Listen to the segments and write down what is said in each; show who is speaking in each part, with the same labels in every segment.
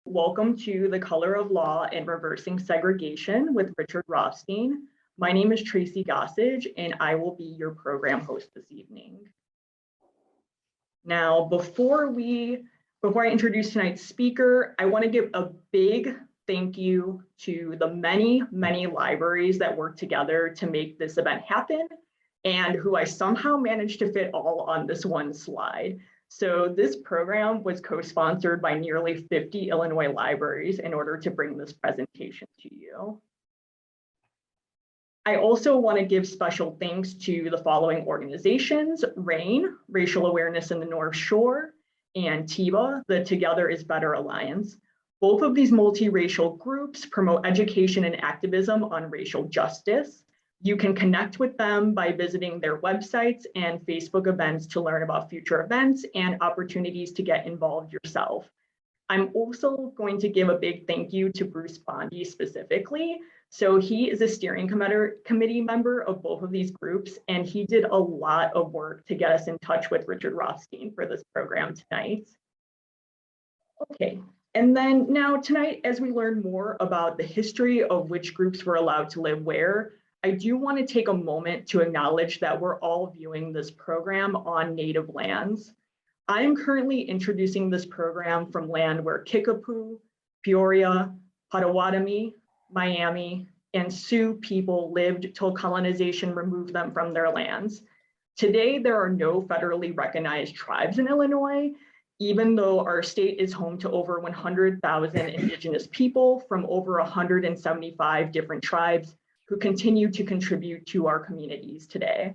Speaker 1: Welcome to The Color of Law and Reversing Segregation with Richard Rothstein. My name is Tracy Gossage, and I will be your program host this evening. Now, before I introduce tonight's speaker, I want to give a big thank you to the many, many libraries that worked together to make this event happen and who I somehow managed to fit all on this one slide. So this program was co-sponsored by nearly 50 Illinois libraries in order to bring this presentation to you. I also want to give special thanks to the following organizations: RAIN, Racial Awareness in the North Shore, and TIBA, the Together is Better Alliance. Both of these multiracial groups promote education and activism on racial justice. You can connect with them by visiting their websites and Facebook events to learn about future events and opportunities to get involved yourself. I'm also going to give a big thank you to Bruce Bondi specifically. So he is a steering committee member of both of these groups, and he did a lot of work to get us in touch with Richard Rothstein for this program tonight. Okay, and then now tonight, as we learn more about the history of which groups were allowed to live where, I do want to take a moment to acknowledge that we're all viewing this program on Native lands. I am currently introducing this program from land where Kickapoo, Peoria, Potawatomi, Miami, and Sioux people lived till colonization removed them from their lands. Today, there are no federally recognized tribes in Illinois, even though our state is home to over 100,000 Indigenous people from over 175 different tribes who continue to contribute to our communities today.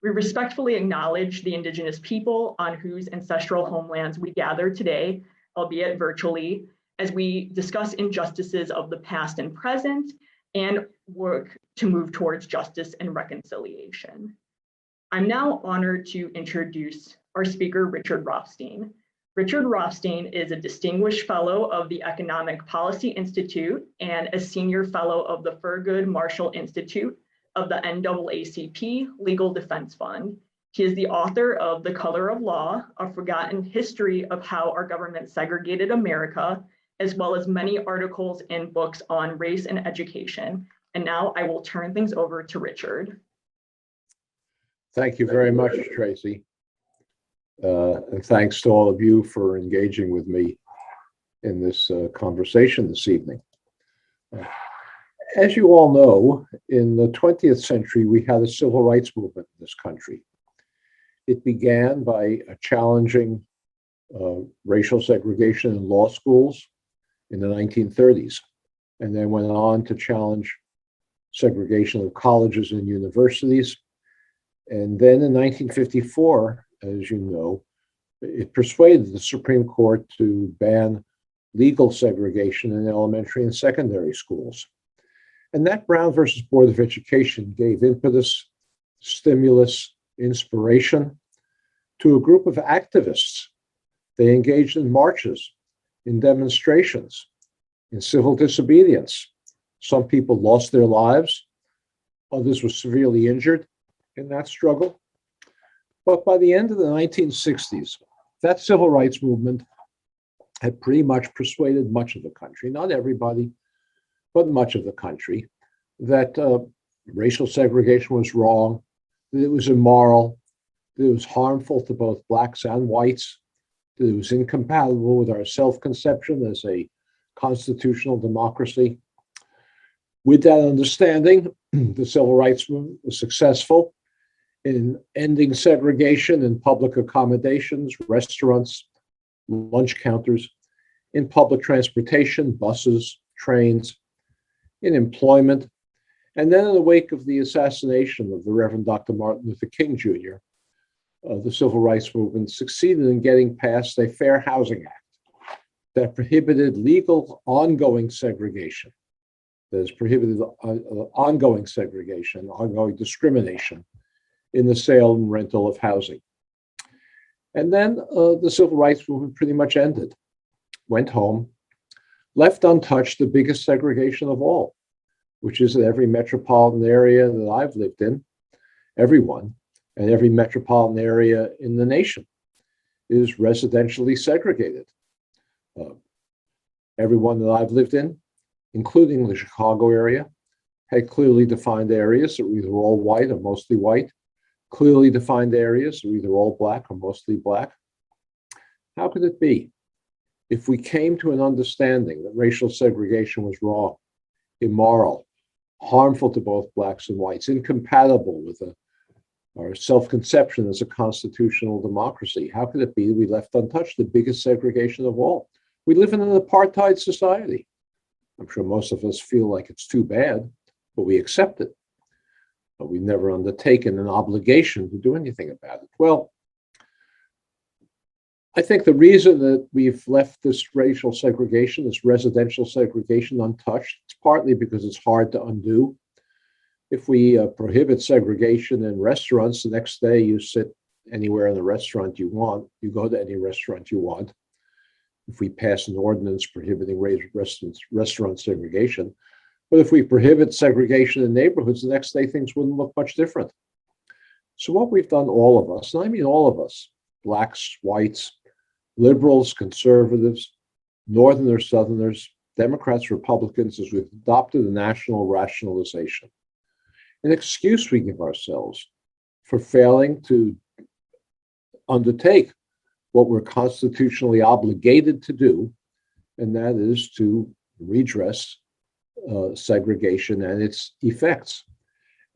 Speaker 1: We respectfully acknowledge the Indigenous people on whose ancestral homelands we gather today, albeit virtually, as we discuss injustices of the past and present and work to move towards justice and reconciliation. I'm now honored to introduce our speaker, Richard Rothstein. Richard Rothstein is a distinguished fellow of the Economic Policy Institute and a senior fellow of the Thurgood Marshall Institute of the NAACP Legal Defense Fund. He is the author of The Color of Law, A Forgotten History of How Our Government Segregated America, as well as many articles and books on race and education. And now I will turn things over to
Speaker 2: Thank you very much, Tracy. And thanks to all of you for engaging with me in this conversation this evening. As you all know, in the 20th century, we had a civil rights movement in this country. It began by challenging racial segregation in law schools in the 1930s, and then went on to challenge segregation of colleges and universities. And then in 1954, as you know, it persuaded the Supreme Court to ban legal segregation in elementary and secondary schools. And that Brown versus Board of Education gave impetus, stimulus, inspiration to a group of activists. They engaged in marches, in demonstrations, in civil disobedience. Some people lost their lives, others were severely injured in that struggle. But by the end of the 1960s, that civil rights movement had pretty much persuaded much of the country, not everybody, but much of the country, that racial segregation was wrong, that it was immoral, that it was harmful to both Blacks and whites, that it was incompatible with our self-conception as a constitutional democracy. With that understanding, the civil rights movement was successful in ending segregation in public accommodations, restaurants, lunch counters, in public transportation, buses, trains, in employment. And then in the wake of the assassination of the Reverend Dr. Martin Luther King Jr., the civil rights movement succeeded in getting passed a Fair Housing Act that prohibited legal ongoing segregation, that has prohibited ongoing segregation, ongoing discrimination in the sale and rental of housing. And then the civil rights movement pretty much ended, went home, left untouched the biggest segregation of all, which is that every metropolitan area that I've lived in, everyone, and every metropolitan area in the nation is residentially segregated. Everyone that I've lived in, including the Chicago area, had clearly defined areas that were either all white or mostly white, clearly defined areas that were either all black or mostly black. How could it be? If we came to an understanding that racial segregation was wrong, immoral, harmful to both blacks and whites, incompatible with our self-conception as a constitutional democracy, how could it be that we left untouched the biggest segregation of all? We live in an apartheid society. I'm sure most of us feel like it's too bad, but we accept it. But we've never undertaken an obligation to do anything about it. Well, I think the reason that we've left this racial segregation, this residential segregation untouched, it's partly because it's hard to undo. If we prohibit segregation in restaurants, the next day you sit anywhere in the restaurant you want, you go to any restaurant you want. If we pass an ordinance prohibiting restaurant segregation, but if we prohibit segregation in neighborhoods, the next day things wouldn't look much different. So what we've done, all of us, and I mean all of us, blacks, whites, liberals, conservatives, Northerners, Southerners, Democrats, Republicans, is we've adopted a national rationalization, an excuse we give ourselves for failing to undertake what we're constitutionally obligated to do, and that is to redress segregation and its effects.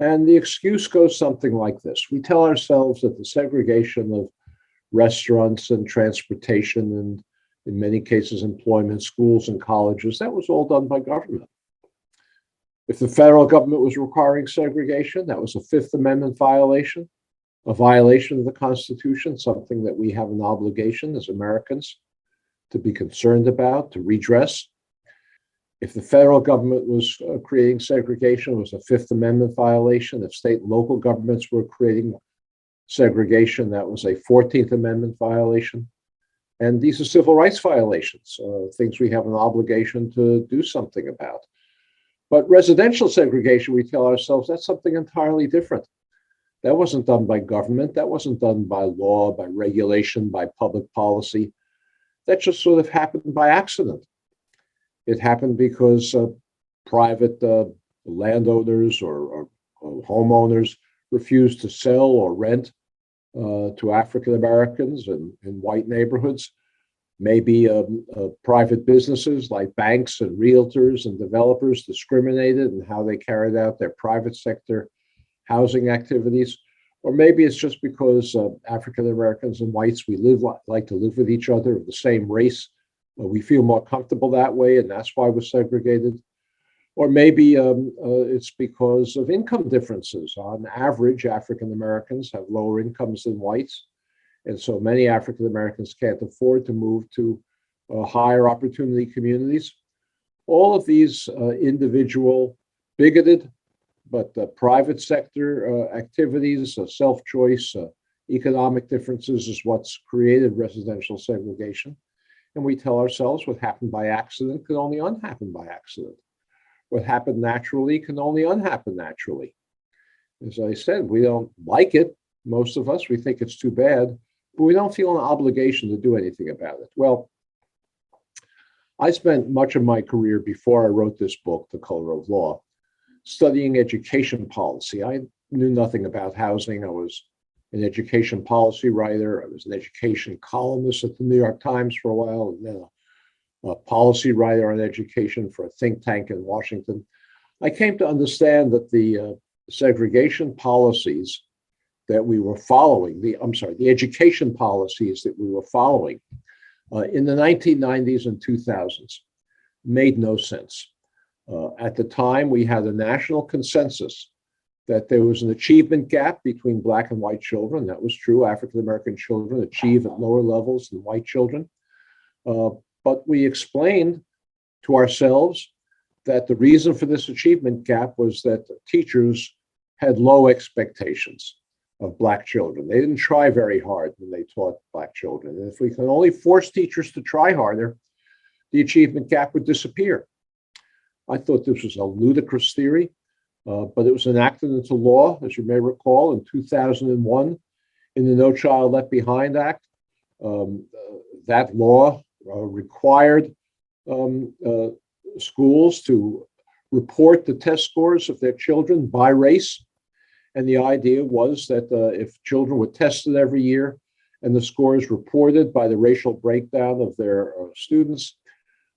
Speaker 2: And the excuse goes something like this. We tell ourselves that the segregation of restaurants and transportation and, in many cases, employment, schools and colleges, that was all done by government. If the federal government was requiring segregation, that was a Fifth Amendment violation, a violation of the Constitution, something that we have an obligation as Americans to be concerned about, to redress. If the federal government was creating segregation, it was a Fifth Amendment violation. If state and local governments were creating segregation, that was a 14th Amendment violation. And these are civil rights violations, things we have an obligation to do something about. But residential segregation, we tell ourselves, that's something entirely different. That wasn't done by government. That wasn't done by law, by regulation, by public policy. That just sort of happened by accident. It happened because private landowners or homeowners refused to sell or rent to African Americans in white neighborhoods. Maybe private businesses like banks and realtors and developers discriminated in how they carried out their private sector housing activities. Or maybe it's just because African Americans and whites, we like to live with each other of the same race. We feel more comfortable that way, and that's why we're segregated. Or maybe it's because of income differences. On average, African Americans have lower incomes than whites. And so many African Americans can't afford to move to higher opportunity communities. All of these individual, bigoted, but private sector activities, self-choice, economic differences is what's created residential segregation. And we tell ourselves what happened by accident can only unhappen by accident. What happened naturally can only unhappen naturally. As I said, we don't like it. Most of us, we think it's too bad, but we don't feel an obligation to do anything about it. Well, I spent much of my career before I wrote this book, The Color of Law, studying education policy. I knew nothing about housing. I was an education policy writer. I was an education columnist at the New York Times for a while, and then a policy writer on education for a think tank in Washington. I came to understand that the segregation policies that we were following, the education policies that we were following in the 1990s and 2000s made no sense. At the time, we had a national consensus that there was an achievement gap between Black and white children. That was true. African American children achieve at lower levels than white children. But we explained to ourselves that the reason for this achievement gap was that teachers had low expectations of Black children. They didn't try very hard when they taught Black children. And if we can only force teachers to try harder, the achievement gap would disappear. I thought this was a ludicrous theory, but it was enacted into law, as you may recall, in 2001 in the No Child Left Behind Act. That law required um, uh, schools to report the test scores of their children by race. And the idea was that if children were tested every year and the scores reported by the racial breakdown of their students,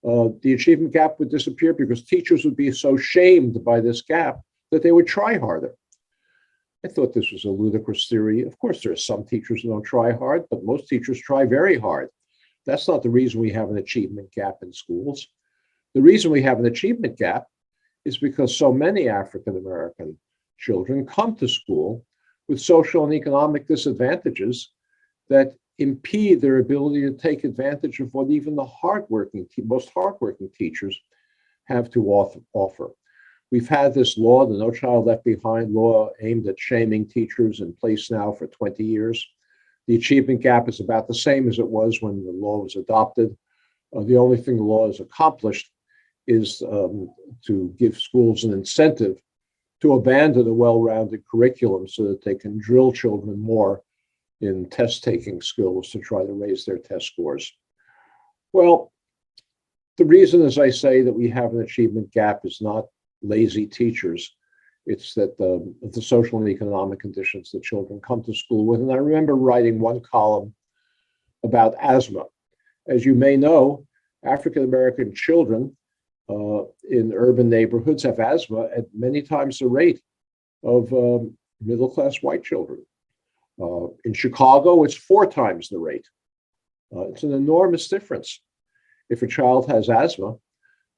Speaker 2: the achievement gap would disappear because teachers would be so shamed by this gap that they would try harder. I thought this was a ludicrous theory. Of course, there are some teachers who don't try hard, but most teachers try very hard. That's not the reason we have an achievement gap in schools. The reason we have an achievement gap is because so many African American children come to school with social and economic disadvantages that impede their ability to take advantage of what even the most hardworking teachers have to offer. We've had this law, the No Child Left Behind law, aimed at shaming teachers, in place now for 20 years. The achievement gap is about the same as it was when the law was adopted. The only thing the law has accomplished is to give schools an incentive to abandon a well-rounded curriculum so that they can drill children more in test-taking skills to try to raise their test scores. Well, the reason, as I say, that we have an achievement gap is not lazy teachers. It's that the social and economic conditions that children come to school with. And I remember writing one column about asthma. As you may know, African-American children in urban neighborhoods have asthma at many times the rate of middle-class white children. In Chicago, it's 4 times the rate. It's an enormous difference. If a child has asthma,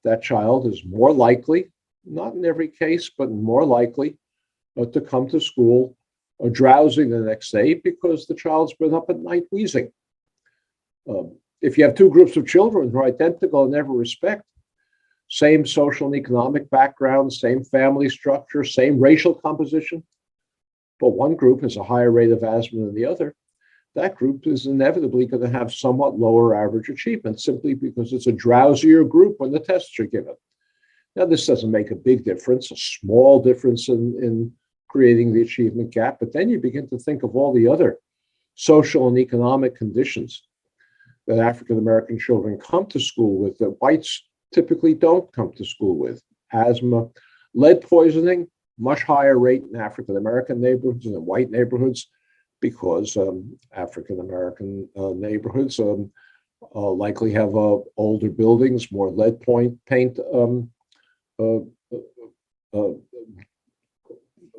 Speaker 2: that child is more likely, not in every case, but more likely to come to school drowsing the next day because the child's been up at night wheezing. If you have 2 groups of children who are identical in every respect, same social and economic background, same family structure, same racial composition, but one group has a higher rate of asthma than the other, that group is inevitably going to have somewhat lower average achievement simply because it's a drowsier group when the tests are given. Now, this doesn't make a big difference, a small difference in creating the achievement gap, but then you begin to think of all the other social and economic conditions that African American children come to school with that whites typically don't come to school with. Asthma, lead poisoning, much higher rate in African American neighborhoods than in white neighborhoods because African American neighborhoods likely have older buildings, more lead paint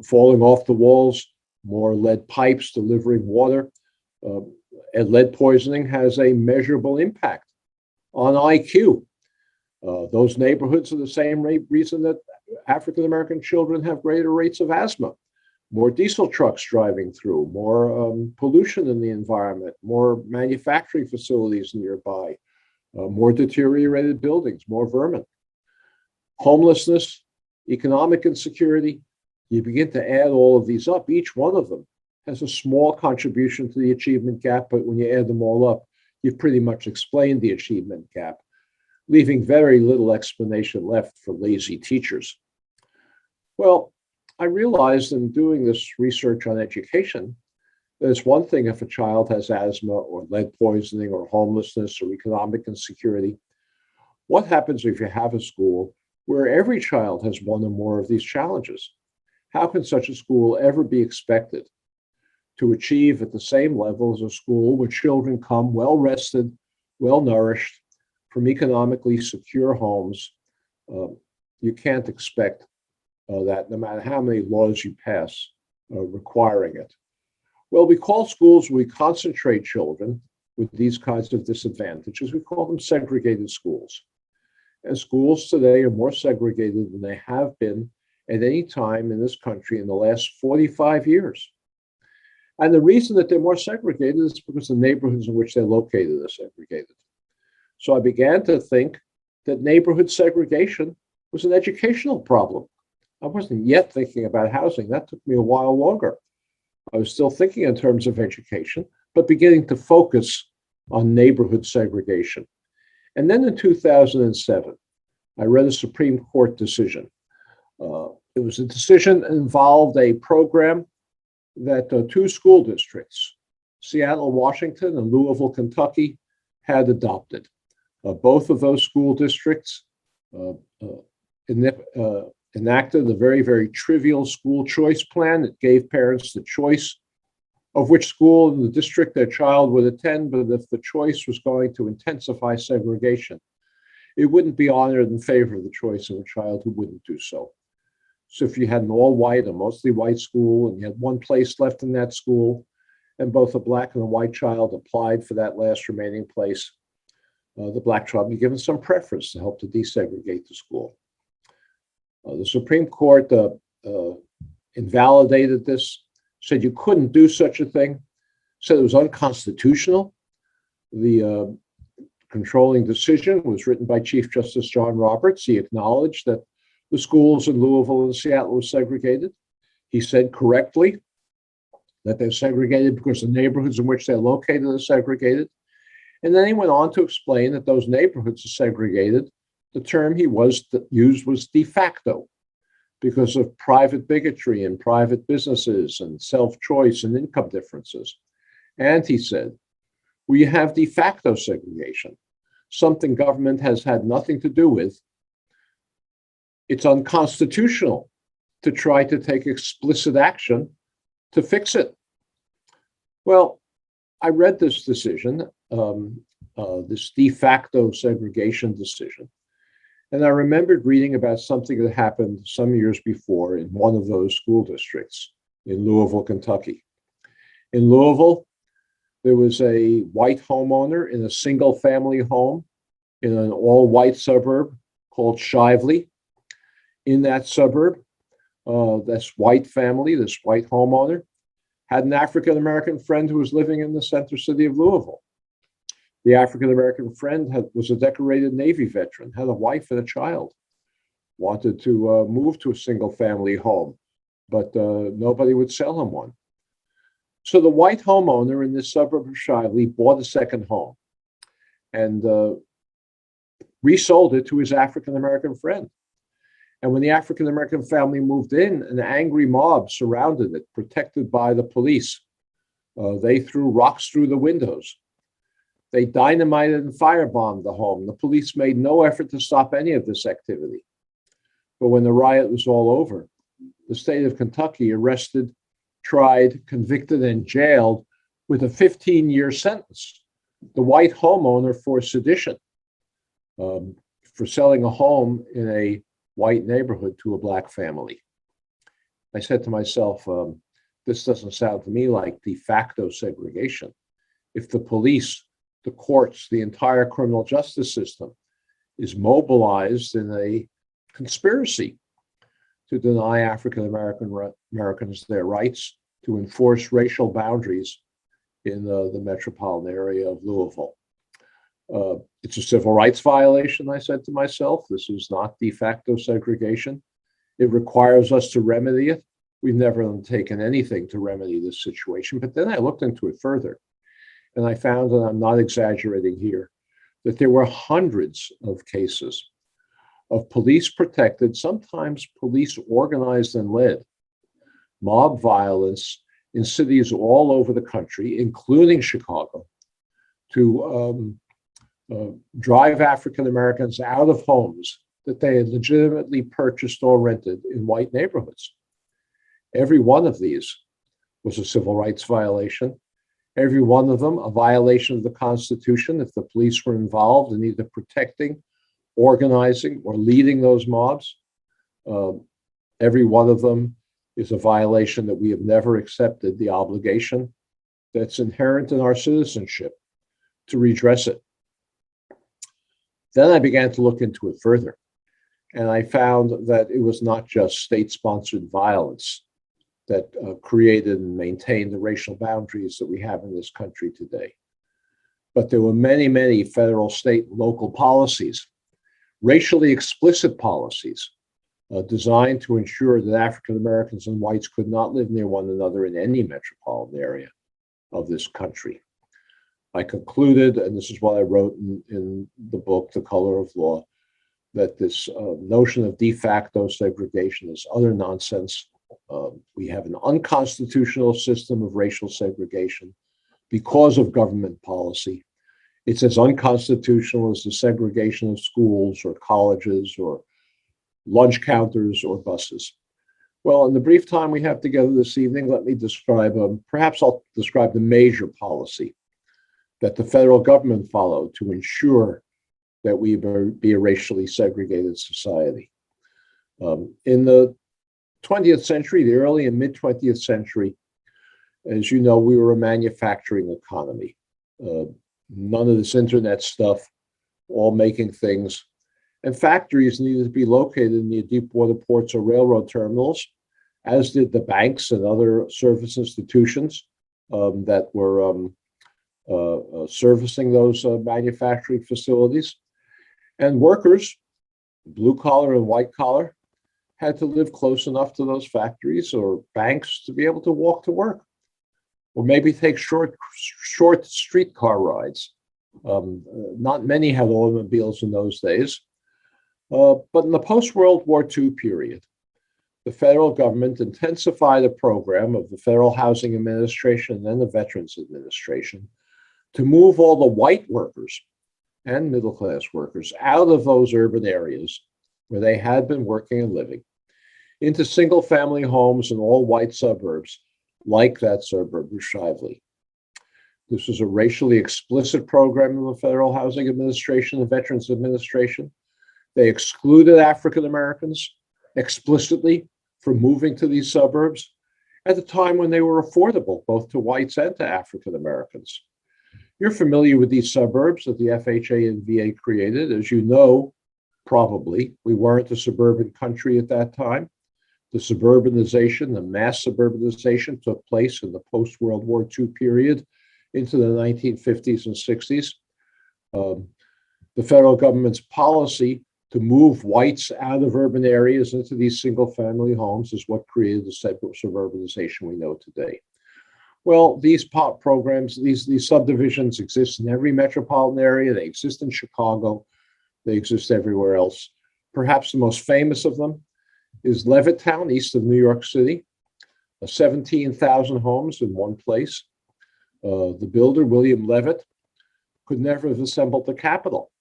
Speaker 2: falling off the walls, more lead pipes delivering water. And lead poisoning has a measurable impact on IQ. Those neighborhoods are the same reason that African American children have greater rates of asthma. More diesel trucks driving through, more pollution in the environment, more manufacturing facilities nearby, more deteriorated buildings, more vermin. Homelessness, economic insecurity, you begin to add all of these up. Each one of them has a small contribution to the achievement gap, but when you add them all up, you've pretty much explained the achievement gap, leaving very little explanation left for lazy teachers. Well, I realized in doing this research on education that it's one thing if a child has asthma or lead poisoning or homelessness or economic insecurity. What happens if you have a school where every child has one or more of these challenges? How can such a school ever be expected to achieve at the same level as a school where children come well-rested, well-nourished, from economically secure homes? You can't expect that no matter how many laws you pass requiring it. Well, we call schools where we concentrate children with these kinds of disadvantages, we call them segregated schools. And schools today are more segregated than they have been at any time in this country in the last 45 years. And the reason that they're more segregated is because the neighborhoods in which they're located are segregated. So I began to think that neighborhood segregation was an educational problem. I wasn't yet thinking about housing. That took me a while longer. I was still thinking in terms of education, but beginning to focus on neighborhood segregation. And then in 2007, I read a Supreme Court decision. It was a decision that involved a program that 2 school districts, Seattle, Washington, and Louisville, Kentucky, had adopted. Both of those school districts uh, enacted a very, very trivial school choice plan that gave parents the choice of which school in the district their child would attend, but if the choice was going to intensify segregation, it wouldn't be honored in favor of the choice of a child who wouldn't do so. So if you had an all-white, a mostly white school, and you had one place left in that school, and both a black and a white child applied for that last remaining place, the black child would be given some preference to help to desegregate the school. The Supreme Court invalidated this, said you couldn't do such a thing, said it was unconstitutional. The controlling decision was written by Chief Justice John Roberts. He acknowledged that the schools in Louisville and Seattle were segregated. He said correctly that they're segregated because the neighborhoods in which they're located are segregated. And then he went on to explain that those neighborhoods are segregated. The term he used was de facto because of private bigotry and private businesses and self-choice and income differences. And he said, we have de facto segregation, something government has had nothing to do with. It's unconstitutional to try to take explicit action to fix it. Well, I read this decision, this de facto segregation decision, and I remembered reading about something that happened some years before in one of those school districts in Louisville, Kentucky. In Louisville, there was a white homeowner in a single family home in an all-white suburb called Shively. In that suburb, this white family, this white homeowner, had an African-American friend who was living in the center city of Louisville. The African-American friend was a decorated Navy veteran, had a wife and a child, wanted to move to a single-family home, but nobody would sell him one. So the white homeowner in this suburb of Shively bought a second home and resold it to his African-American friend. And when the African-American family moved in, an angry mob surrounded it, protected by the police. They threw rocks through the windows. They dynamited and firebombed the home. The police made no effort to stop any of this activity. But when the riot was all over, the state of Kentucky arrested, tried, convicted, and jailed with a 15-year sentence the white homeowner for sedition, for selling a home in a white neighborhood to a black family. I said to myself, this doesn't sound to me like de facto segregation. If the police, the courts, the entire criminal justice system is mobilized in a conspiracy to deny African Americans their rights, to enforce racial boundaries in the metropolitan area of Louisville. It's a civil rights violation, I said to myself. This is not de facto segregation. It requires us to remedy it. We've never undertaken anything to remedy this situation. But then I looked into it further, and I found, and I'm not exaggerating here, that there were hundreds of cases of police protected, sometimes police organized and led, mob violence in cities all over the country, including Chicago, to drive African Americans out of homes that they had legitimately purchased or rented in white neighborhoods. Every one of these was a civil rights violation. Every one of them a violation of the Constitution if the police were involved in either protecting, organizing, or leading those mobs. Every one of them is a violation that we have never accepted the obligation that's inherent in our citizenship to redress it. Then I began to look into it further, and I found that it was not just state-sponsored violence that created and maintained the racial boundaries that we have in this country today, but there were many, many federal, state, and local policies, racially explicit policies, designed to ensure that African Americans and whites could not live near one another in any metropolitan area of this country. I concluded, and this is what I wrote in the book, The Color of Law, that this notion of de facto segregation is utter nonsense. We have an unconstitutional system of racial segregation because of government policy. It's as unconstitutional as the segregation of schools or colleges or lunch counters or buses. Well, in the brief time we have together this evening, let me describe, perhaps I'll describe the major policy that the federal government followed to ensure that we be a racially segregated society. In the 20th century, the early and mid 20th century, as you know, we were a manufacturing economy. None of this internet stuff, all making things. And factories needed to be located in the deep water ports or railroad terminals, as did the banks and other service institutions that were servicing those manufacturing facilities. And workers, blue collar and white collar, had to live close enough to those factories or banks to be able to walk to work, or maybe take short streetcar rides. Not many had automobiles in those days. But in the post-World War II period, the federal government intensified a program of the Federal Housing Administration and then the Veterans Administration to move all the white workers and middle-class workers out of those urban areas where they had been working and living into single-family homes in all-white suburbs like that suburb of Shively. This was a racially explicit program of the Federal Housing Administration and Veterans Administration. They excluded African Americans explicitly from moving to these suburbs at the time when they were affordable, both to whites and to African Americans. You're familiar with these suburbs that the FHA and VA created. As you know, probably, we weren't a suburban country at that time. The suburbanization, the mass suburbanization took place in the post-World War II period into the 1950s and 60s. The federal government's policy to move whites out of urban areas into these single-family homes is what created the suburbanization we know today. Well, these programs, these subdivisions exist in every metropolitan area. They exist in Chicago. They exist everywhere else. Perhaps the most famous of them is Levittown, east of New York City, 17,000 homes in one place. The builder, William Levitt, could never have assembled the capital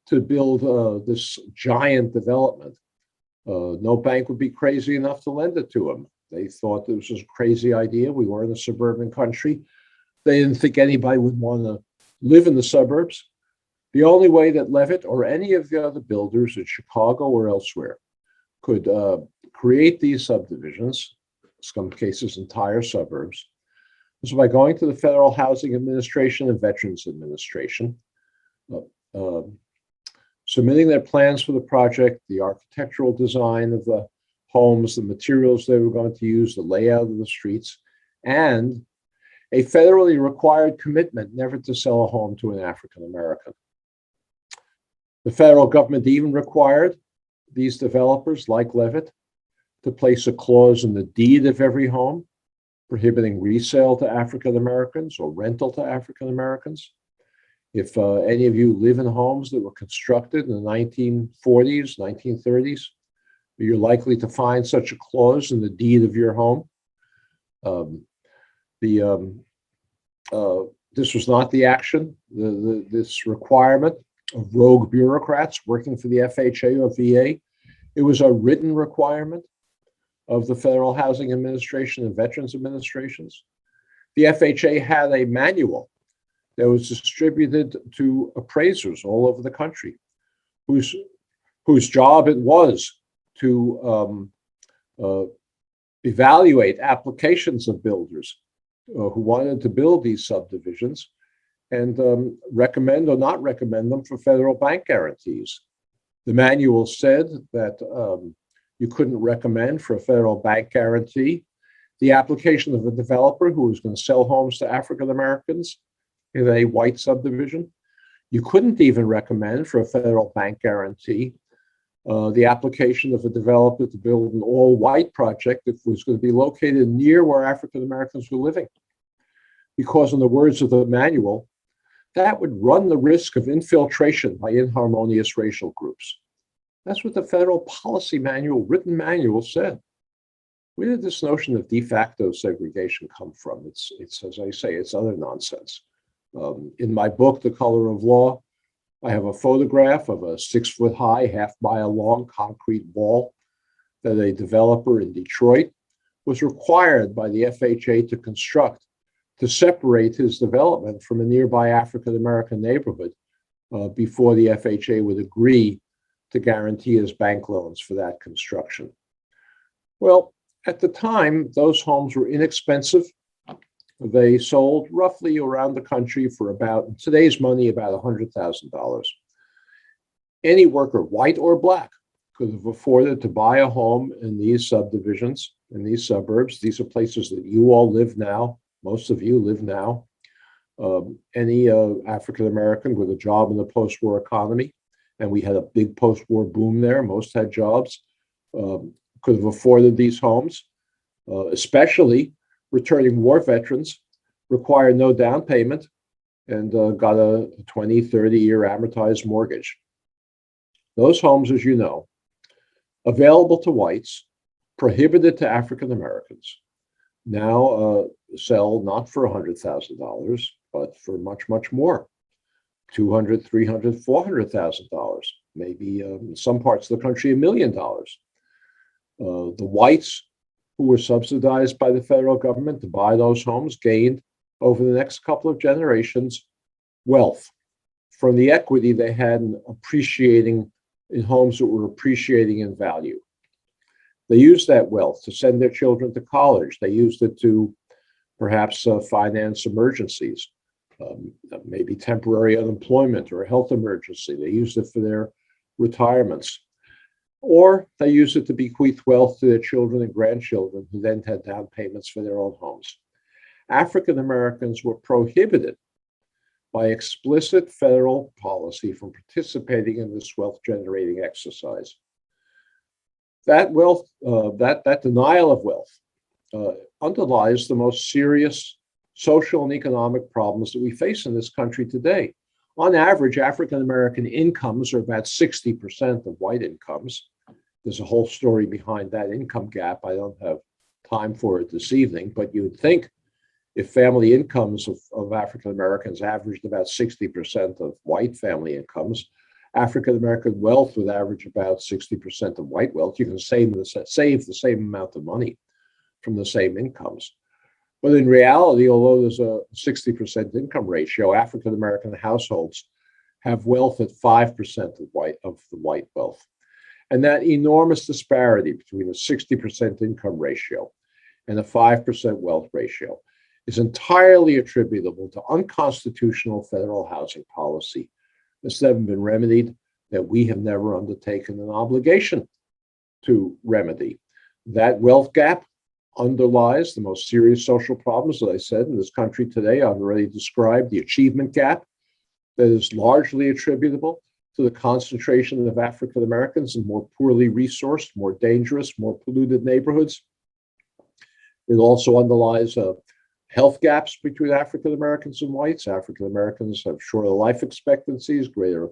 Speaker 2: to build this giant development. No bank would be crazy enough to lend it to him. They thought this was a crazy idea. We were in a suburban country. They didn't think anybody would want to live in the suburbs. The only way that Levitt or any of the other builders in Chicago or elsewhere could create these subdivisions, in some cases entire suburbs, was by going to the Federal Housing Administration and Veterans Administration, submitting their plans for the project, the architectural design of the homes, the materials they were going to use, the layout of the streets, and a federally required commitment never to sell a home to an African American. The federal government even required these developers, like Levitt, to place a clause in the deed of every home prohibiting resale to African Americans or rental to African Americans. If any of you live in homes that were constructed in the 1940s, 1930s, you're likely to find such a clause in the deed of your home. This was not the action, this requirement of rogue bureaucrats working for the FHA or VA. It was a written requirement of the Federal Housing Administration and Veterans Administrations. The FHA had a manual that was distributed to appraisers all over the country, whose job it was to evaluate applications of builders who wanted to build these subdivisions and recommend or not recommend them for federal bank guarantees. The manual said that you couldn't recommend for a federal bank guarantee the application of a developer who was going to sell homes to African Americans in a white subdivision. You couldn't even recommend for a federal bank guarantee the application of a developer to build an all-white project if it was going to be located near where African Americans were living. Because in the words of the manual, that would run the risk of infiltration by inharmonious racial groups. That's what the federal policy manual, written manual, said. Where did this notion of de facto segregation come from? It's as I say, it's other nonsense. In my book, The Color of Law, I have a photograph of a 6-foot high, half-mile long concrete wall that a developer in Detroit was required by the FHA to construct to separate his development from a nearby African-American neighborhood before the FHA would agree to guarantee his bank loans for that construction. Well, at the time, those homes were inexpensive. They sold roughly around the country for about, in today's money, about $100,000. Any worker, white or black, could have afforded to buy a home in these subdivisions, in these suburbs. These are places that you all live now. Most of you live now. Any African American with a job in the post-war economy, and we had a big post-war boom there. Most had jobs, could have afforded these homes, especially returning war veterans, required no down payment, and got a 20, 30-year amortized mortgage. Those homes, as you know, available to whites, prohibited to African Americans, now sell not for $100,000, but for much, much more, $200,000, $300,000, $400,000, maybe in some parts of the country, $1 million. The whites who were subsidized by the federal government to buy those homes gained over the next couple of generations wealth from the equity they had in appreciating in homes that were appreciating in value. They used that wealth to send their children to college. They used it to perhaps finance emergencies, maybe temporary unemployment or a health emergency. They used it for their retirements. Or they used it to bequeath wealth to their children and grandchildren who then had down payments for their own homes. African Americans were prohibited by explicit federal policy from participating in this wealth generating exercise. That wealth, that denial of wealth underlies the most serious social and economic problems that we face in this country today. On average, African American incomes are about 60% of white incomes. There's a whole story behind that income gap. I don't have time for it this evening, but you would think if family incomes of African Americans averaged about 60% of white family incomes, African American wealth would average about 60% of white wealth. You can save the same amount of money from the same incomes. But in reality, although there's a 60% income ratio, African American households have wealth at 5% of the white wealth. And that enormous disparity between a 60% income ratio and a 5% wealth ratio is entirely attributable to unconstitutional federal housing policy that's never been remedied, that we have never undertaken an obligation to remedy. That wealth gap underlies the most serious social problems that I said in this country today. I've already described the achievement gap that is largely attributable to the concentration of African Americans in more poorly resourced, more dangerous, more polluted neighborhoods. It also underlies health gaps between African Americans and whites. African Americans have shorter life expectancies, greater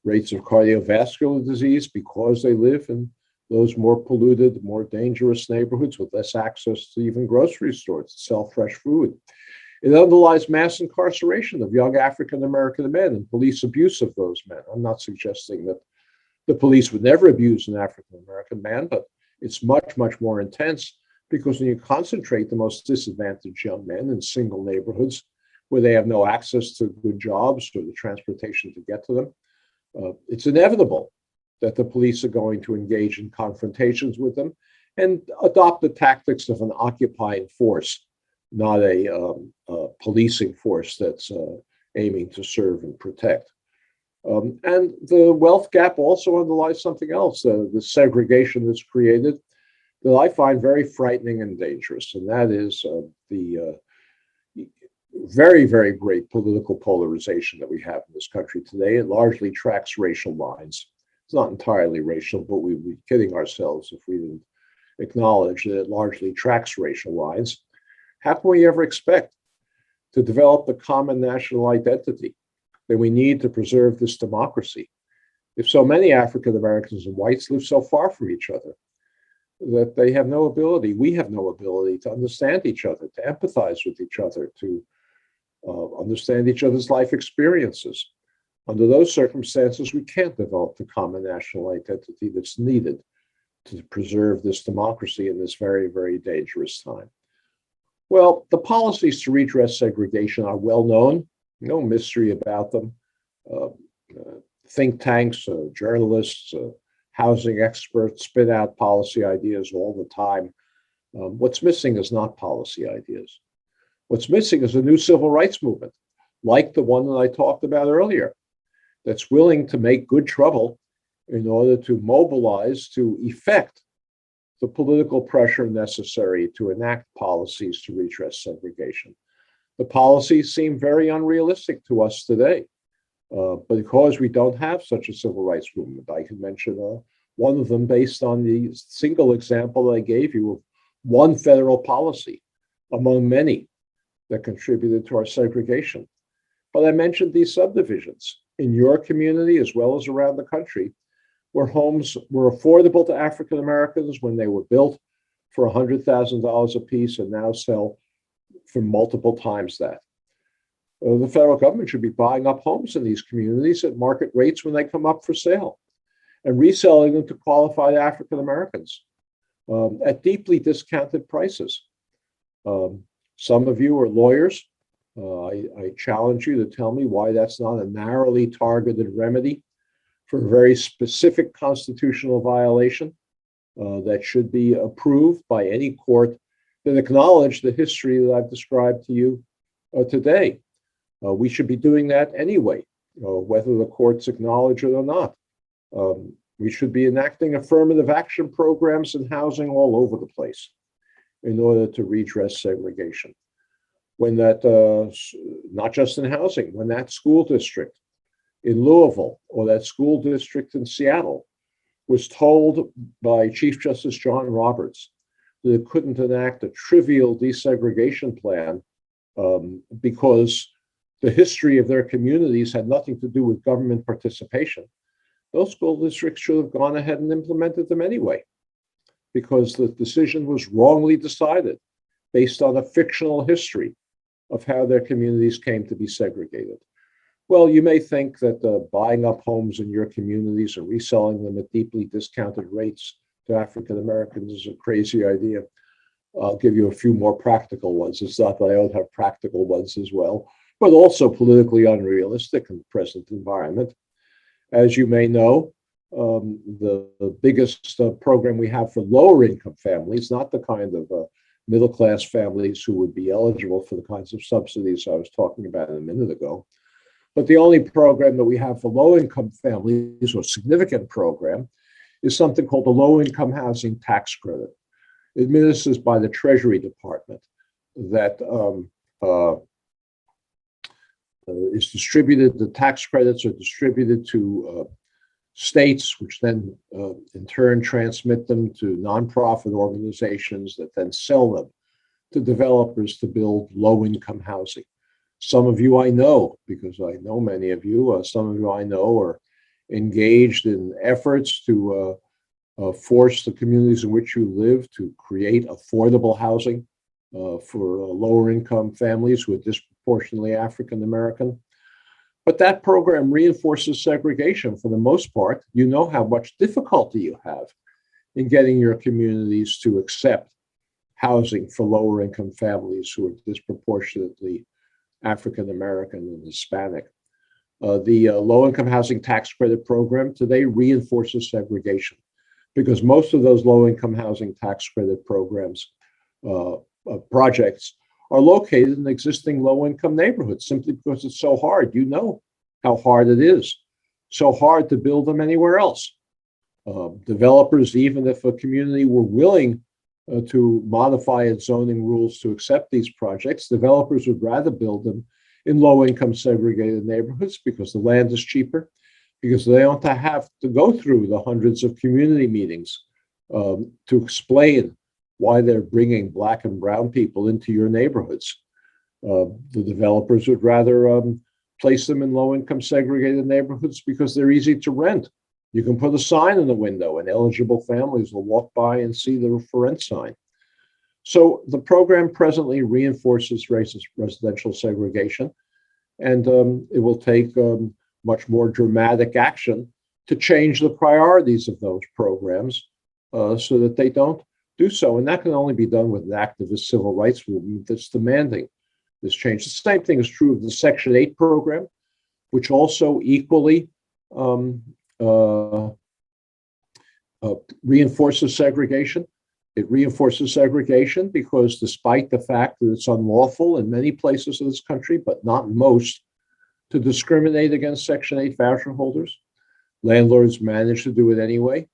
Speaker 2: rates of cardiovascular disease because they live in those more polluted, more dangerous neighborhoods with less access to even grocery stores to sell fresh food. It underlies mass incarceration of young African American men and police abuse of those men. I'm not suggesting that the police would never abuse an African American man, but it's much, much more intense because when you concentrate the most disadvantaged young men in single neighborhoods where they have no access to good jobs or the transportation to get to them, it's inevitable that the police are going to engage in confrontations with them and adopt the tactics of an occupying force, not a policing force that's aiming to serve and protect. And the wealth gap also underlies something else, the segregation that's created that I find very frightening and dangerous, and that is the very, very great political polarization that we have in this country today. It largely tracks racial lines. It's not entirely racial, but we'd be kidding ourselves if we didn't acknowledge that it largely tracks racial lines. How can we ever expect to develop the common national identity that we need to preserve this democracy if so many African Americans and whites live so far from each other that they have no ability, we have no ability to understand each other, to empathize with each other, to understand each other's life experiences. Under those circumstances, we can't develop the common national identity that's needed to preserve this democracy in this very, very dangerous time. Well, the policies to redress segregation are well known, no mystery about them. Think tanks, journalists, housing experts spit out policy ideas all the time. What's missing is not policy ideas. What's missing is a new civil rights movement, like the one that I talked about earlier, that's willing to make good trouble in order to mobilize, to effect the political pressure necessary to enact policies to redress segregation. The policies seem very unrealistic to us today, but because we don't have such a civil rights movement. I can mention one of them based on the single example I gave you of one federal policy among many that contributed to our segregation. But I mentioned these subdivisions in your community as well as around the country, where homes were affordable to African Americans when they were built for $100,000 a piece and now sell for multiple times that. The federal government should be buying up homes in these communities at market rates when they come up for sale and reselling them to qualified African Americans at deeply discounted prices. Some of you are lawyers. I challenge you to tell me why that's not a narrowly targeted remedy for a very specific constitutional violation that should be approved by any court that acknowledge the history that I've described to you today. We should be doing that anyway, whether the courts acknowledge it or not. We should be enacting affirmative action programs in housing all over the place in order to redress segregation. When that, not just in housing, when that school district in Louisville or that school district in Seattle was told by Chief Justice John Roberts that it couldn't enact a trivial desegregation plan because the history of their communities had nothing to do with government participation, those school districts should have gone ahead and implemented them anyway, because the decision was wrongly decided based on a fictional history of how their communities came to be segregated. Well, you may think that buying up homes in your communities and reselling them at deeply discounted rates to African Americans is a crazy idea. I'll give you a few more practical ones. It's not that I don't have practical ones as well, but also politically unrealistic in the present environment. As you may know, the biggest program we have for lower income families, not the kind of middle-class families who would be eligible for the kinds of subsidies I was talking about a minute ago, but the only program that we have for low-income families, or significant program, is something called the Low-Income Housing Tax Credit, administered by the Treasury Department, that is distributed. The tax credits are distributed to states, which then in turn transmit them to nonprofit organizations that then sell them to developers to build low-income housing. Some of you I know, because I know many of you, some of you I know are engaged in efforts to force the communities in which you live to create affordable housing for lower income families who are disproportionately African American. But that program reinforces segregation for the most part. You know how much difficulty you have in getting your communities to accept housing for lower income families who are disproportionately African American and Hispanic. The low-income housing tax credit program today reinforces segregation because most of those low-income housing tax credit programs, projects, are located in existing low-income neighborhoods simply because it's so hard. You know how hard it is. So hard to build them anywhere else. Developers, even if a community were willing to modify its zoning rules to accept these projects, developers would rather build them in low-income segregated neighborhoods because the land is cheaper, because they don't have to go through the hundreds of community meetings to explain why they're bringing Black and brown people into your neighborhoods. The developers would rather place them in low-income segregated neighborhoods because they're easy to rent. You can put a sign in the window and eligible families will walk by and see the for rent sign. So the program presently reinforces racist residential segregation, and it will take much more dramatic action to change the priorities of those programs so that they don't do so. And that can only be done with an activist civil rights movement that's demanding this change. The same thing is true of the Section 8 program, which also equally um, uh, reinforces segregation. It reinforces segregation because despite the fact that it's unlawful in many places of this country, but not most, to discriminate against Section 8 voucher holders, landlords manage to do it anyway.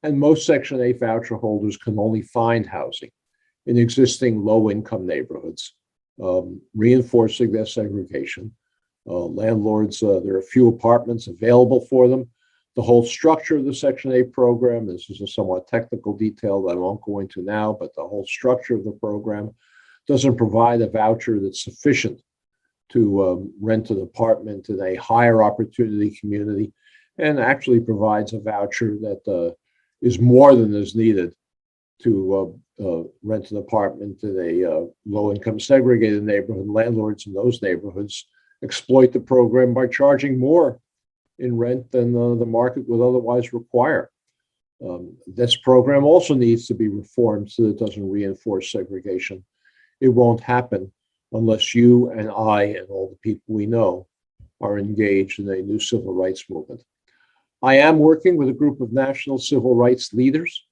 Speaker 2: And most Section 8 voucher holders can only find housing in existing low-income neighborhoods, reinforcing their segregation. Landlords, there are few apartments available for them. The whole structure of the Section 8 program, this is a somewhat technical detail that I won't go into now, but the whole structure of the program doesn't provide a voucher that's sufficient to rent an apartment in a higher opportunity community, and actually provides a voucher that is more than is needed to rent an apartment in a low-income segregated neighborhood. Landlords in those neighborhoods exploit the program by charging more in rent than the market would otherwise require. This program also needs to be reformed so that it doesn't reinforce segregation. It won't happen unless you and I and all the people we know are engaged in a new civil rights movement. I am working with a group of national civil rights leaders,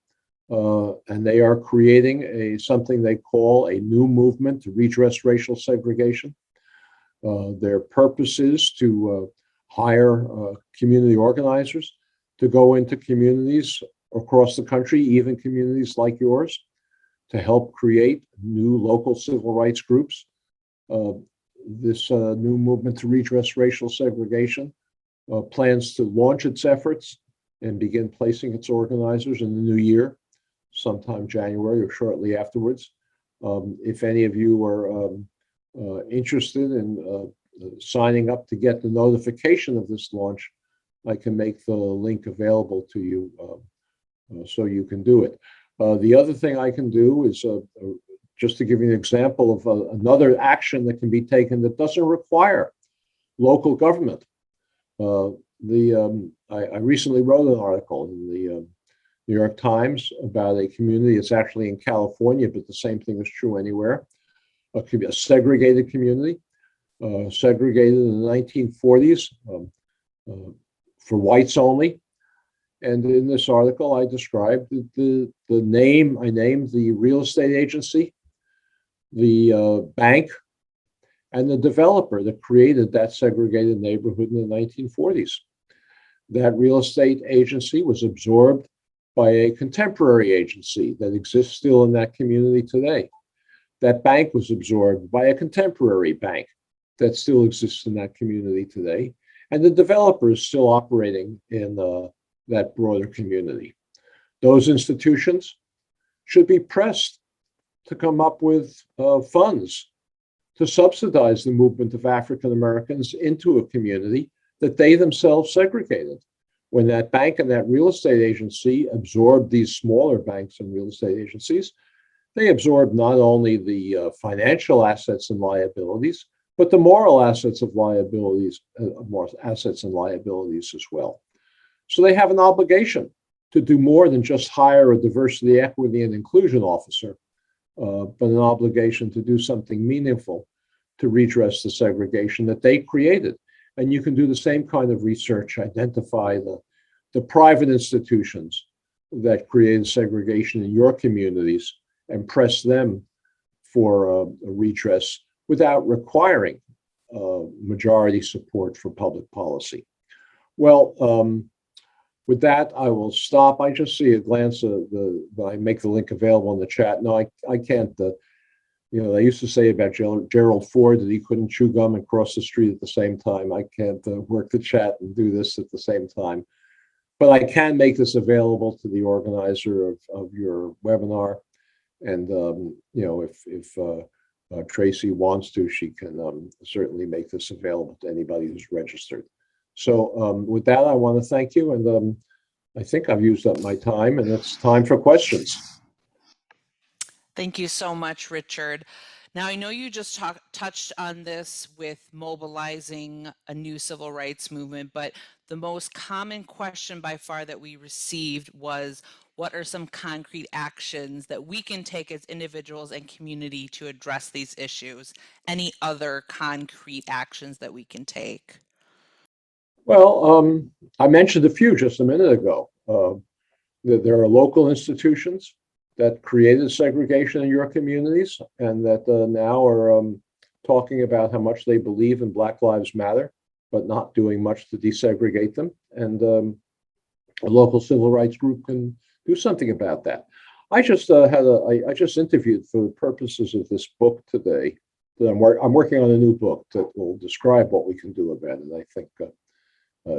Speaker 2: and they are creating something they call a new movement to redress racial segregation. Their purpose is to hire community organizers to go into communities across the country, even communities like yours, to help create new local civil rights groups. This new movement to redress racial segregation plans to launch its efforts and begin placing its organizers in the new year, sometime January or shortly afterwards. If any of you are interested in signing up to get the notification of this launch, I can make the link available to you so you can do it. The other thing I can do is just to give you an example of another action that can be taken that doesn't require local government. I recently wrote an article in the New York Times about a community. It's actually in California, but the same thing is true anywhere. A segregated community, segregated in the 1940s for whites only. And in this article, I described the name. I named the real estate agency, the bank, and the developer that created that segregated neighborhood in the 1940s. That real estate agency was absorbed by a contemporary agency that exists still in that community today. That bank was absorbed by a contemporary bank that still exists in that community today. And the developer is still operating in that broader community. Those institutions should be pressed to come up with funds to subsidize the movement of African Americans into a community that they themselves segregated. When that bank and that real estate agency absorbed these smaller banks and real estate agencies, they absorbed not only the financial assets and liabilities, but the moral assets of liabilities, assets and liabilities as well. So they have an obligation to do more than just hire a diversity, equity, and inclusion officer, but an obligation to do something meaningful to redress the segregation that they created. And you can do the same kind of research, identify the private institutions that created segregation in your communities and press them for a redress without requiring majority support for public policy. Well, with that, I will stop. I just see a glance of I make the link available in the chat. No, I can't. They used to say about Gerald Ford that he couldn't chew gum and cross the street at the same time. I can't work the chat and do this at the same time. But I can make this available to the organizer of your webinar. And, if Tracy wants to, she can certainly make this available to anybody who's registered. So with that, I want to thank you. And I think I've used up my time, and it's time for questions.
Speaker 3: Thank you so much, Richard. Now, I know you just touched on this with mobilizing a new civil rights movement, but the most common question by far that we received was, what are some concrete actions that we can take as individuals and community to address these issues? Any other concrete actions that we can take?
Speaker 2: Well, I mentioned a few just a minute ago. There are local institutions that created segregation in your communities and that now are talking about how much they believe in Black Lives Matter, but not doing much to desegregate them. And a local civil rights group can do something about that. I just I just interviewed for the purposes of this book today. That I'm working on a new book that will describe what we can do about it. I think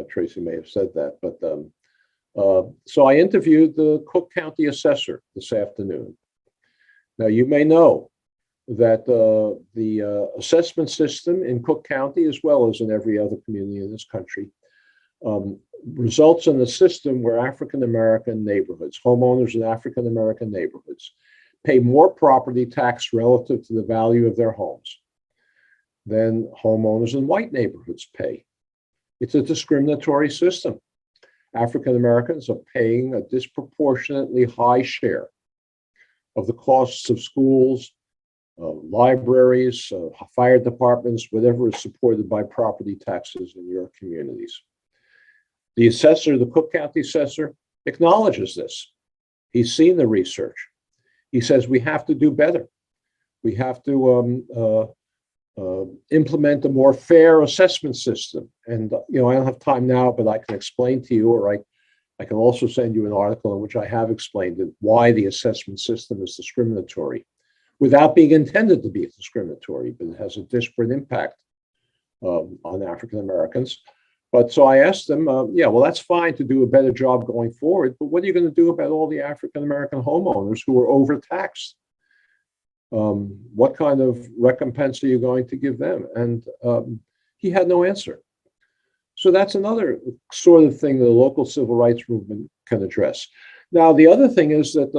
Speaker 2: Tracy may have said that, but so I interviewed the Cook County assessor this afternoon. Now, you may know that the assessment system in Cook County, as well as in every other community in this country, results in a system where African American neighborhoods, homeowners in African American neighborhoods, pay more property tax relative to the value of their homes than homeowners in white neighborhoods pay. It's a discriminatory system. African Americans are paying a disproportionately high share of the costs of schools, libraries, fire departments, whatever is supported by property taxes in your communities. The assessor, the Cook County assessor, acknowledges this. He's seen the research. He says we have to do better. We have to implement a more fair assessment system. And I don't have time now, but I can explain to you, or I can also send you an article in which I have explained it, why the assessment system is discriminatory, without being intended to be discriminatory, but it has a disparate impact on African Americans. But so I asked them, yeah, well, that's fine to do a better job going forward, but what are you going to do about all the African American homeowners who are overtaxed? What kind of recompense are you going to give them? And he had no answer. So that's another sort of thing the local civil rights movement can address. Now, the other thing is that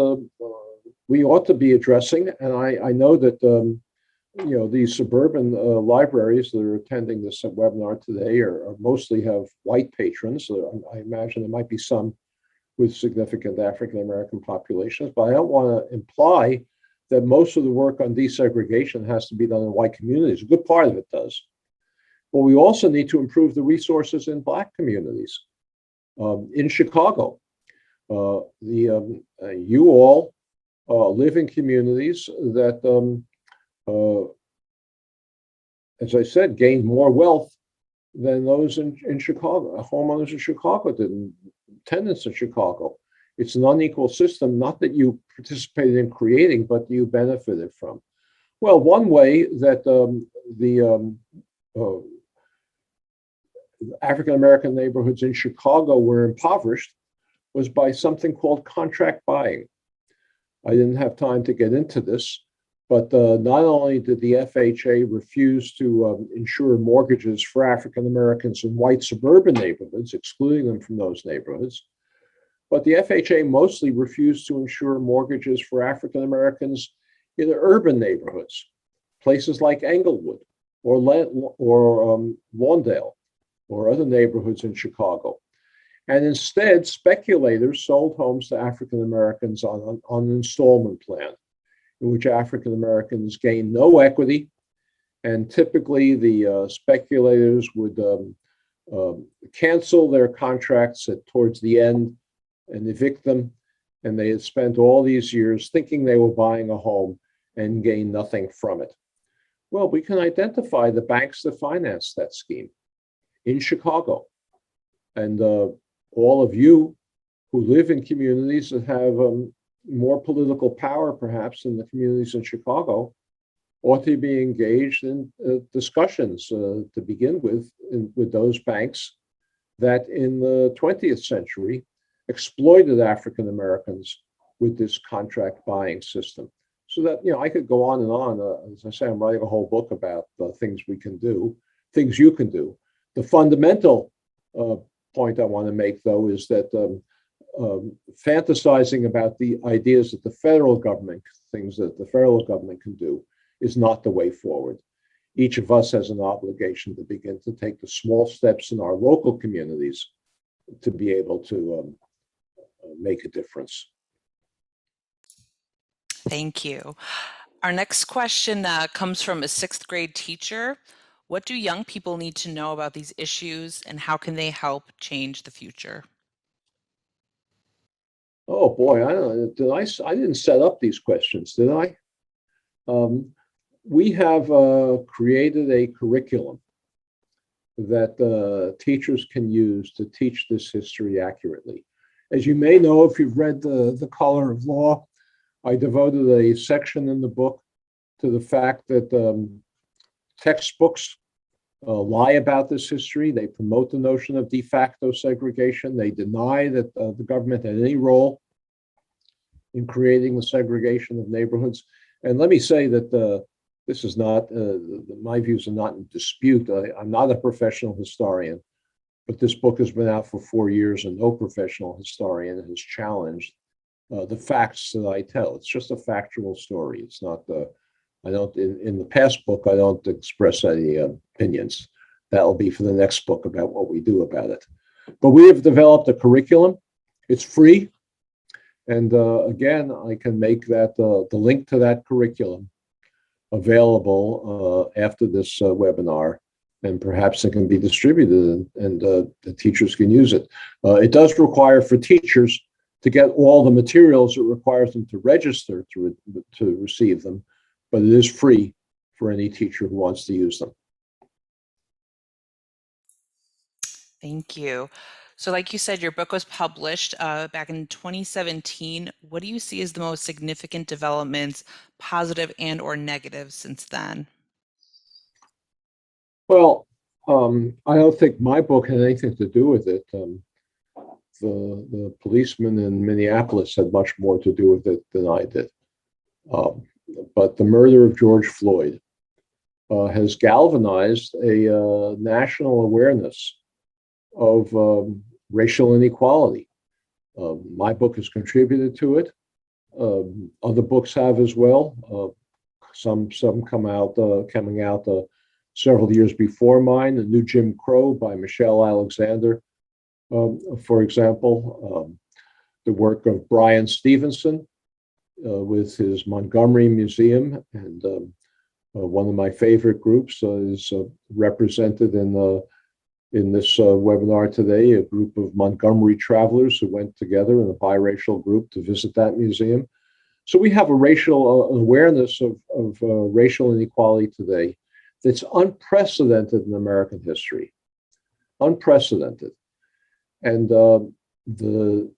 Speaker 2: we ought to be addressing, and I know that these suburban libraries that are attending this webinar today are mostly have white patrons. So I imagine there might be some with significant African American populations, but I don't want to imply that most of the work on desegregation has to be done in white communities. A good part of it does. But we also need to improve the resources in Black communities. In Chicago, you all live in communities that, as I said, gained more wealth than those in Chicago. Homeowners in Chicago didn't. Tenants in Chicago. It's an unequal system, not that you participated in creating, but you benefited from. Well, one way that the African American neighborhoods in Chicago were impoverished was by something called contract buying. I didn't have time to get into this, but not only did the FHA refuse to insure mortgages for African Americans in white suburban neighborhoods, excluding them from those neighborhoods, but the FHA mostly refused to insure mortgages for African Americans in urban neighborhoods, places like Englewood or Lawndale or other neighborhoods in Chicago. And instead, speculators sold homes to African Americans on an installment plan, in which African Americans gained no equity. And typically, the speculators would cancel their contracts towards the end and evict them. And they had spent all these years thinking they were buying a home and gained nothing from it. Well, we can identify the banks that financed that scheme in Chicago. And all of you who live in communities that have more political power, perhaps, in the communities in Chicago, ought to be engaged in discussions to begin with those banks that in the 20th century exploited African Americans with this contract buying system. So that, I could go on and on. As I say, I'm writing a whole book about things we can do, things you can do. The fundamental point I want to make, though, is that fantasizing about the ideas that the federal government things that the federal government can do is not the way forward. Each of us has an obligation to begin to take the small steps in our local communities to be able to make a difference.
Speaker 3: Thank you. Our next question comes from a 6th grade teacher. What do young people need to know about these issues, and how can they help change the future?
Speaker 2: Oh boy, I don't know. I didn't set up these questions, did I? We have created a curriculum that teachers can use to teach this history accurately. As you may know, if you've read The Color of Law, I devoted a section in the book to the fact that textbooks lie about this history. They promote the notion of de facto segregation. They deny that the government had any role in creating the segregation of neighborhoods. And let me say that this is not, my views are not in dispute. I'm not a professional historian, but this book has been out for 4 years and no professional historian has challenged the facts that I tell. It's just a factual story. It's not, I don't, in the past book, I don't express any opinions. That'll be for the next book about what we do about it. But we have developed a curriculum. It's free. And again, I can make that the link to that curriculum available after this webinar, and perhaps it can be distributed and the teachers can use it. It does require for teachers to get all the materials. It requires them to register to receive them, but it is free for any teacher who wants to use them.
Speaker 3: Thank you. So like you said, your book was published back in 2017. What do you see as the most significant developments, positive and or negative, since then?
Speaker 2: Well, I don't think my book had anything to do with it. The policeman in Minneapolis had much more to do with it than I did. But the murder of George Floyd has galvanized a national awareness of racial inequality. My book has contributed to it. Other books have as well. Some coming out several years before mine. The New Jim Crow by Michelle Alexander, for example. The work of Brian Stevenson with his Montgomery Museum, and one of my favorite groups is represented in this webinar today, a group of Montgomery travelers who went together in a biracial group to visit that museum. So we have a racial awareness of racial inequality today that's unprecedented in American history, unprecedented. And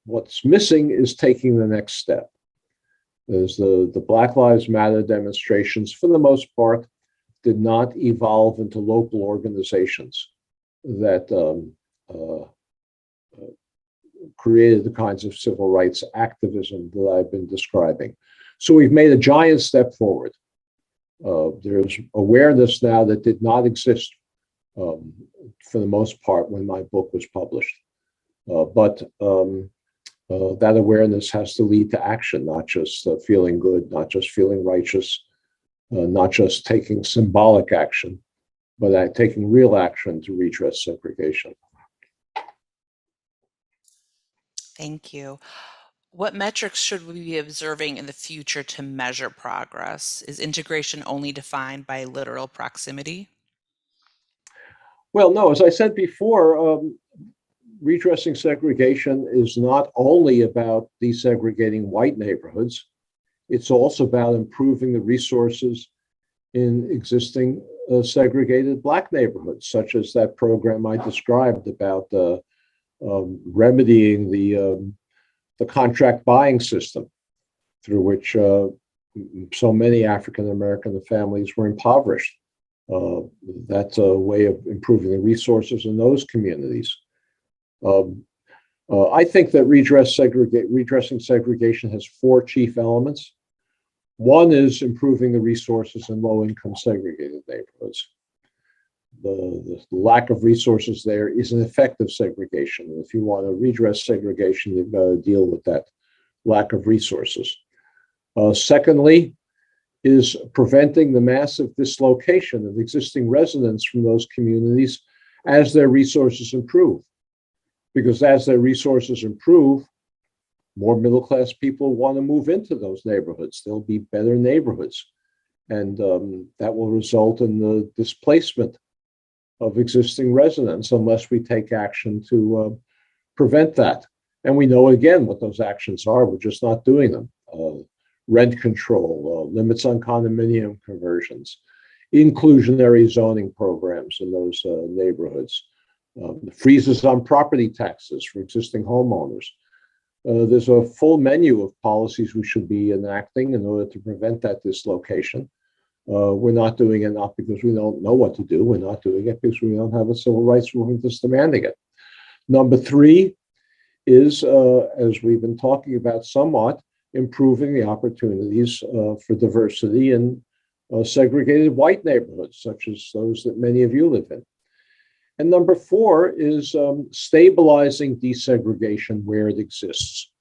Speaker 2: what's missing is taking the next step. There's the Black Lives Matter demonstrations, for the most part, did not evolve into local organizations that created the kinds of civil rights activism that I've been describing. So we've made a giant step forward. There's awareness now that did not exist for the most part when my book was published. But that awareness has to lead to action, not just feeling good, not just feeling righteous, not just taking symbolic action, but taking real action to redress segregation.
Speaker 3: Thank you. What metrics should we be observing in the future to measure progress? Is integration only defined by literal proximity?
Speaker 2: Well, no, as I said before, redressing segregation is not only about desegregating white neighborhoods, it's also about improving the resources in existing segregated Black neighborhoods, such as that program I described about remedying the contract buying system through which so many African American families were impoverished. That's a way of improving the resources in those communities. I think that redressing segregation has 4 chief elements. One is improving the resources in low-income segregated neighborhoods. The lack of resources there is an effective segregation. If you want to redress segregation, you've got to deal with that lack of resources. Secondly, is preventing the massive dislocation of existing residents from those communities as their resources improve. Because as their resources improve, more middle-class people want to move into those neighborhoods. They'll be better neighborhoods. And that will result in the displacement of existing residents unless we take action to prevent that. And we know, again, what those actions are. We're just not doing them. Rent control, limits on condominium conversions, inclusionary zoning programs in those neighborhoods, freezes on property taxes for existing homeowners. There's a full menu of policies we should be enacting in order to prevent that dislocation. We're not doing it not because we don't know what to do. We're not doing it because we don't have a civil rights movement that's demanding it. Number three is, as we've been talking about somewhat, improving the opportunities for diversity in segregated white neighborhoods, such as those that many of you live in. And number four is stabilizing desegregation where it exists,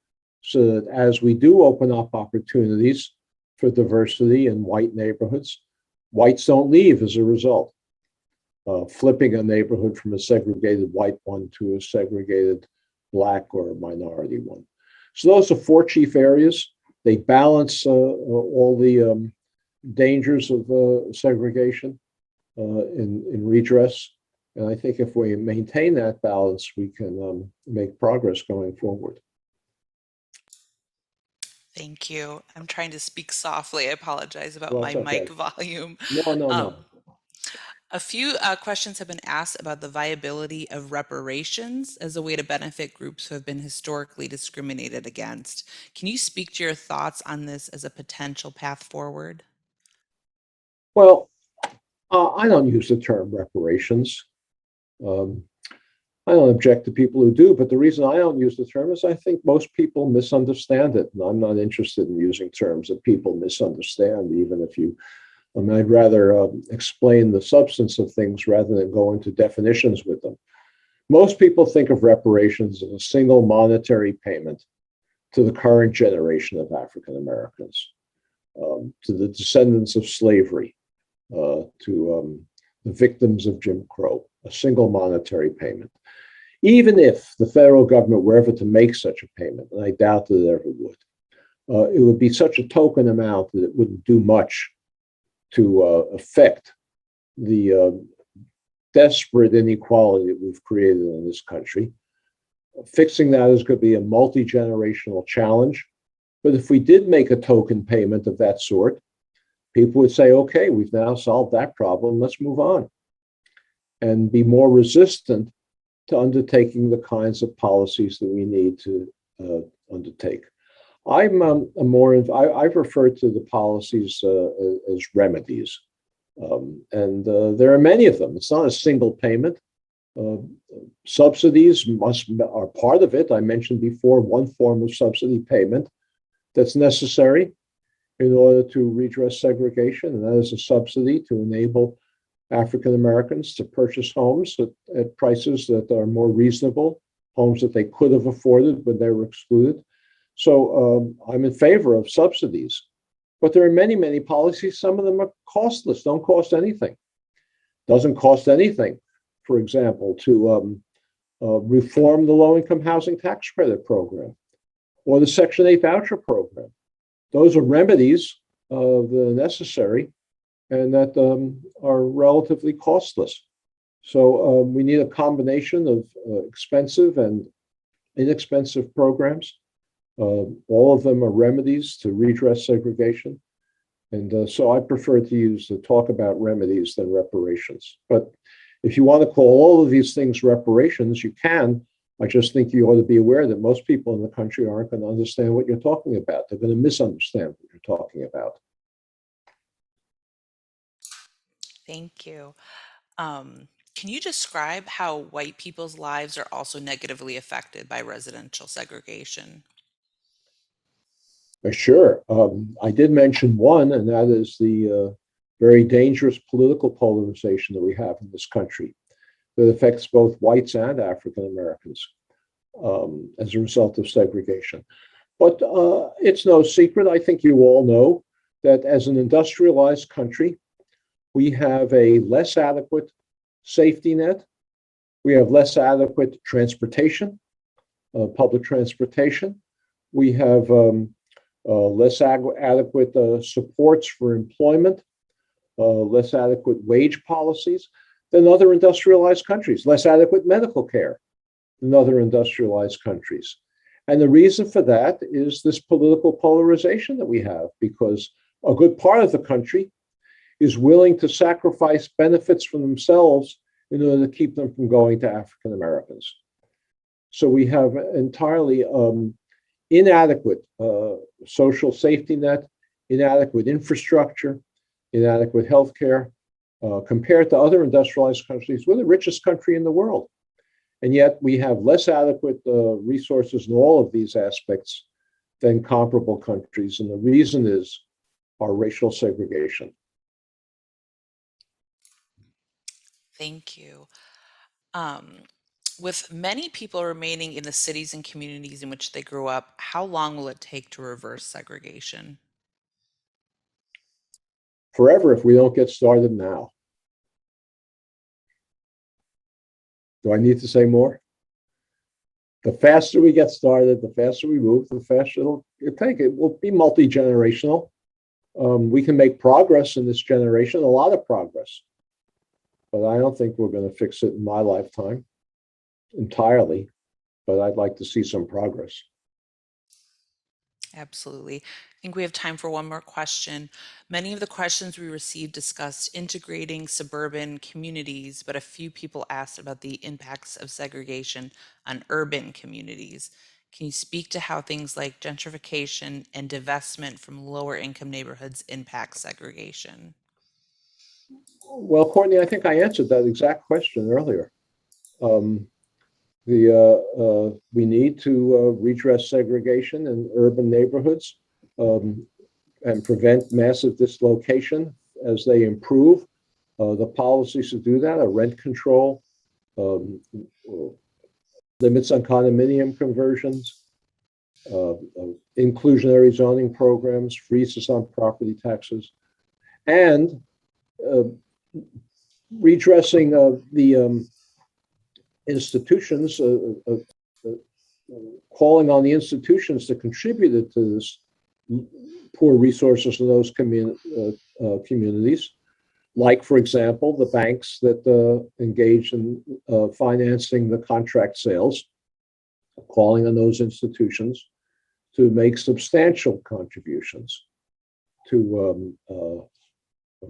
Speaker 2: so that as we do open up opportunities for diversity in white neighborhoods, whites don't leave as a result, flipping a neighborhood from a segregated white one to a segregated Black or minority one. So those are four chief areas. They balance all the dangers of segregation in redress. And I think if we maintain that balance, we can make progress going forward.
Speaker 3: Thank you. I'm trying to speak softly. I apologize about my mic volume.
Speaker 2: No.
Speaker 3: A few questions have been asked about the viability of reparations as a way to benefit groups who have been historically discriminated against. Can you speak to your thoughts on this as a potential path forward?
Speaker 2: Well, I don't use the term reparations. I don't object to people who do, but the reason I don't use the term is I think most people misunderstand it, and I'm not interested in using terms that people misunderstand, even if you I'd rather explain the substance of things rather than go into definitions with them. Most people think of reparations as a single monetary payment to the current generation of African Americans, to the descendants of slavery, to the victims of Jim Crow, a single monetary payment. Even if the federal government were ever to make such a payment, and I doubt that it ever would, it would be such a token amount that it wouldn't do much to affect the desperate inequality that we've created in this country. Fixing that is going to be a multi-generational challenge. But if we did make a token payment of that sort, people would say, okay, we've now solved that problem, let's move on, and be more resistant to undertaking the kinds of policies that we need to undertake. I'm I've referred to the policies as remedies, and there are many of them. It's not a single payment. Subsidies are part of it. I mentioned before one form of subsidy payment that's necessary in order to redress segregation, and that is a subsidy to enable African Americans to purchase homes at prices that are more reasonable, homes that they could have afforded when they were excluded. So I'm in favor of subsidies, but there are many, many policies. Some of them are costless, don't cost anything. Doesn't cost anything, for example, to reform the low-income housing tax credit program or the Section 8 voucher program. Those are remedies that are necessary and that are relatively costless. So we need a combination of expensive and inexpensive programs. All of them are remedies to redress segregation. And so I prefer to talk about remedies than reparations. But if you want to call all of these things reparations, you can. I just think you ought to be aware that most people in the country aren't going to understand what you're talking about. They're going to misunderstand what you're talking about.
Speaker 3: Thank you. Can you describe how white people's lives are also negatively affected by residential segregation?
Speaker 2: Sure. I did mention one, and that is the very dangerous political polarization that we have in this country that affects both whites and African Americans as a result of segregation. But it's no secret, I think you all know, that as an industrialized country, we have a less adequate safety net. We have less adequate transportation, public transportation. We have less adequate supports for employment, less adequate wage policies than other industrialized countries, less adequate medical care than other industrialized countries. And the reason for that is this political polarization that we have, because a good part of the country is willing to sacrifice benefits for themselves in order to keep them from going to African Americans. So we have entirely inadequate social safety net, inadequate infrastructure, inadequate healthcare, compared to other industrialized countries. We're the richest country in the world. And yet we have less adequate resources in all of these aspects than comparable countries. And the reason is our racial segregation.
Speaker 3: Thank you. With many people remaining in the cities and communities in which they grew up, how long will it take to reverse segregation?
Speaker 2: Forever if we don't get started now. Do I need to say more? The faster we get started, the faster we move, the faster it'll take. It will be multi-generational. We can make progress in this generation, a lot of progress. But I don't think we're going to fix it in my lifetime entirely. But I'd like to see some progress.
Speaker 3: Absolutely. I think we have time for one more question. Many of the questions we received discussed integrating suburban communities, but a few people asked about the impacts of segregation on urban communities. Can you speak to how things like gentrification and divestment from lower income neighborhoods impact segregation?
Speaker 2: Well, Courtney, I think I answered that exact question earlier. We need to redress segregation in urban neighborhoods and prevent massive dislocation as they improve. The policies to do that are rent control, limits on condominium conversions, inclusionary zoning programs, freezes on property taxes, and redressing the institutions, calling on the institutions that contributed to this poor resources in those communities, like, for example, the banks that engage in financing the contract sales, calling on those institutions to make substantial contributions to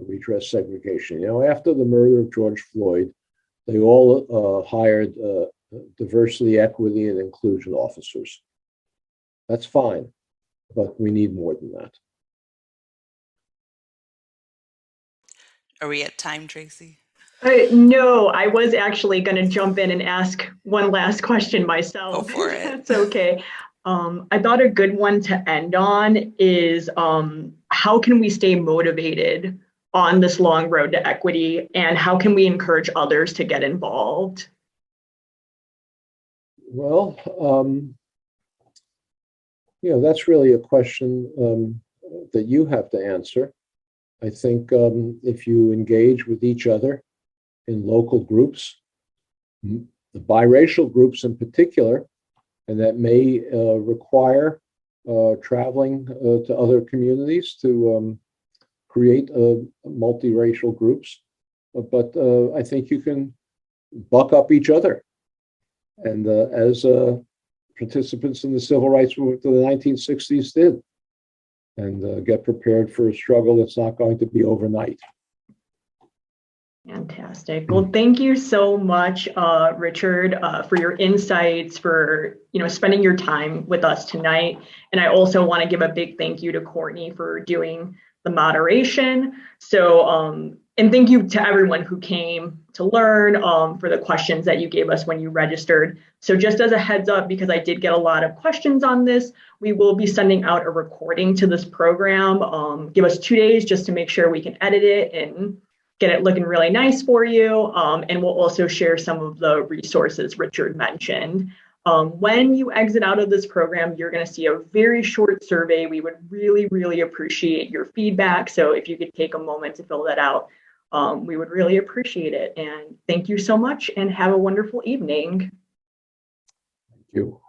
Speaker 2: redress segregation. You know, after the murder of George Floyd, they all hired diversity, equity, and inclusion officers. That's fine, but we need more than that.
Speaker 3: Are we at time, Tracy?
Speaker 1: No, I was actually going to jump in and ask one last question myself.
Speaker 3: Go for it.
Speaker 1: That's okay. I thought a good one to end on is how can we stay motivated on this long road to equity, and how can we encourage others to get involved?
Speaker 2: Well, you know, that's really a question that you have to answer. I think if you engage with each other in local groups, the biracial groups in particular, and that may require traveling to other communities to create multiracial groups. But I think you can buck up each other. And as participants in the civil rights movement of the 1960s did, and get prepared for a struggle that's not going to be overnight.
Speaker 1: Fantastic. Well, thank you so much, Richard, for your insights, for spending your time with us tonight. And I also want to give a big thank you to Courtney for doing the moderation. So, and thank you to everyone who came to learn, for the questions that you gave us when you registered. So just as a heads up, because I did get a lot of questions on this, we will be sending out a recording to this program. Give us 2 days just to make sure we can edit it and get it looking really nice for you. And we'll also share some of the resources Richard mentioned. When you exit out of this program, you're going to see a very short survey. We would really, really appreciate your feedback. So if you could take a moment to fill that out, we would really appreciate it. And thank you so much and have a wonderful evening.
Speaker 2: Thank you.